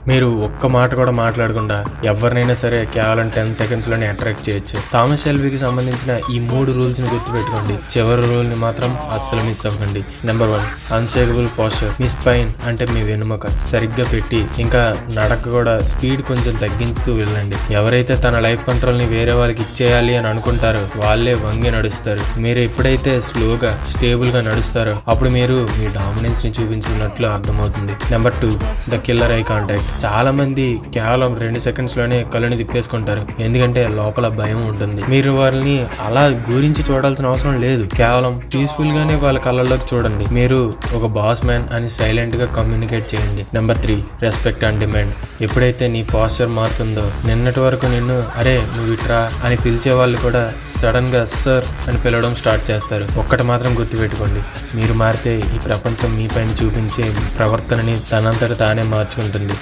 మీరు ఒక్క మాట కూడా మాట్లాడకుండా ఎవరినైనా సరే కేవలం 10 సెకండ్స్లోనే అట్రాక్ట్ చేయొచ్చు. థామస్ షెల్బీకి సంబంధించిన ఈ 3 రూల్స్ని గుర్తుపెట్టుకోండి. చివరి రూల్ని మాత్రం అస్సలు మిస్ అవ్వకండి. Number 1, unshakable posture. మీ స్పైన్ అంటే మీ వెనుముక సరిగ్గా పెట్టి, ఇంకా నడక కూడా స్పీడ్ కొంచెం తగ్గించుతూ వెళ్ళండి. ఎవరైతే తన లైఫ్ కంట్రోల్ని వేరే వాళ్ళకి ఇచ్చేయాలి అని అనుకుంటారో వాళ్ళే వంగి నడుస్తారు. మీరు ఎప్పుడైతే స్లోగా స్టేబుల్గా నడుస్తారో అప్పుడు మీరు మీ డామినెన్స్ని చూపించినట్లు అర్థమవుతుంది. Number 2, the killer eye contact. చాలా మంది కేవలం 2 సెకండ్స్లోనే కళ్ళని తిప్పేసుకుంటారు, ఎందుకంటే లోపల భయం ఉంటుంది. మీరు వాళ్ళని అలా గురించి చూడాల్సిన అవసరం లేదు. కేవలం పీస్ఫుల్ గానే వాళ్ళ కళ్ళల్లోకి చూడండి. మీరు ఒక బాస్ మ్యాన్ అని సైలెంట్ గా కమ్యూనికేట్ చేయండి. Number 3, respect and demand. ఎప్పుడైతే నీ పోస్చర్ మారుతుందో, నిన్నటి వరకు నిన్ను అరే నువ్వు ఇట్రా అని పిలిచే వాళ్ళు కూడా సడన్ గా సర్ అని పిలవడం స్టార్ట్ చేస్తారు. ఒక్కటి మాత్రం గుర్తుపెట్టుకోండి, మీరు మారితే ఈ ప్రపంచం మీ పైన చూపించే ప్రవర్తనని తనంతట తానే మార్చుకుంటుంది.